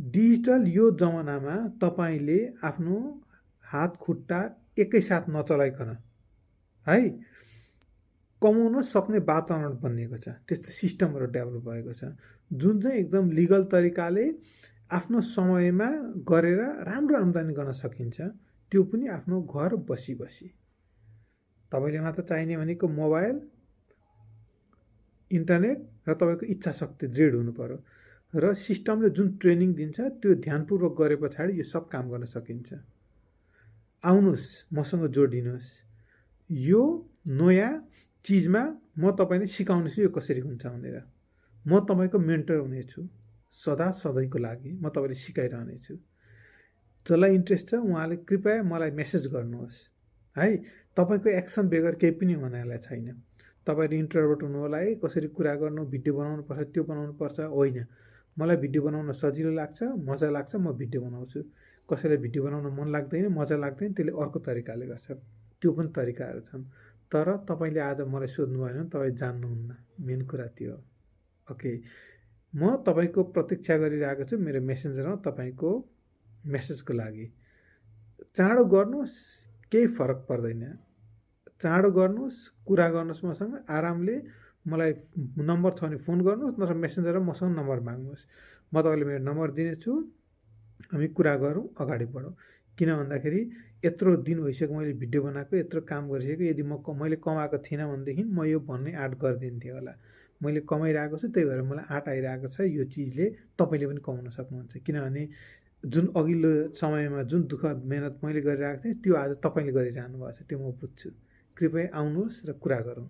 Digital यो जमानामा तपाईले आफ्नो हात खुट्टा एकैसाथ नचलाइकन है कमाउन सक्ने वातावरण बनिएको छ। त्यस्तो सिस्टमहरु डेभलप भएको छ जुन चाहिँ एकदम लिगल तरिकाले आफ्नो समयमा गरेर राम्रो आम्दानी गर्न सकिन्छ, त्यो पनि आफ्नो घर बसी बसी। तपाईले मात्र चाहिने भनेको मोबाइल, इन्टरनेट र तपाईको इच्छा शक्ति दृढ हुनु पर्यो र सिस्टमले जुन ट्रेनिङ दिन्छ त्यो ध्यानपूर्वक गरे पछाडि यो सब काम गर्न सकिन्छ। आउनुस् मसँग जोडिनुस्, यो नयाँ चीजमा म तपाईलाई सिकाउनेछु यो कसरी हुन्छ भनेर। म तपाईको मेन्टर हुनेछु सदा सधैँको लागि, म तपाईलाई सिकाइरहनेछु। जसलाई इन्ट्रेस्ट छ उहाँले कृपया मलाई मेसेज गर्नुहोस् है। तपाईको एक्सन बेगर केही पनि हुनेवाला छैन। तपाईले इन्ट्रोभर्ट हुनु होला है, कसरी कुरा गर्नु, भिडियो बनाउनु पर्छ, त्यो बनाउनु पर्छ होइन। मलाई भिडियो बनाउन सजिलो लाग्छ, मजा लाग्छ, म भिडियो बनाउँछु। कसैलाई भिडियो बनाउन मन लाग्दैन, मजा लाग्दैन, त्यसले अर्को तरिकाले गर्छ। त्यो पनि तरिकाहरू छन्। तर तपाईले आज मलाई सोध्नु भएन, तपाई जान्नुहुन्न। मेन कुरा त्यो हो। ओके, म तपाईको प्रतीक्षा गरिरहेको छु मेरो मेसेन्जरमा तपाईको मेसेजको लागि। चाँडो गर्नुहोस्, केही फरक पर्दैन। चाँडो गर्नुहोस्, कुरा गर्नुहोस् मसँग आरामले। मलाई नम्बर छ भने फोन गर्नुहोस्, नत्र मेसेन्जरमा मसँग नम्बर माग्नुहोस्। म तपाईलाई मेरो नम्बर दिनेछु, हामी कुरा गरौँ, अगाडि बढौँ। किन भन्दाखेरि यत्रो दिन भइसक्यो मैले भिडियो बनाएको, यत्रो काम गरिसकेको। यदि मैले कमाएको थिइनँ भनेदेखि म यो भन्ने आँट गरिदिन्थेँ होला। मैले कमाइरहेको छु, त्यही भएर मलाई आँट आइरहेको छ। यो चिजले तपाईले पनि कमाउन सक्नुहुन्छ। किनभने जुन अघिल्लो समयमा जुन दुःख मेहनत मैले गरिरहेको थिएँ त्यो आज तपाईले गरिरहनु भएको छ, त्यो म बुझ्छु। कृपया आउनुहोस् र कुरा गरौँ।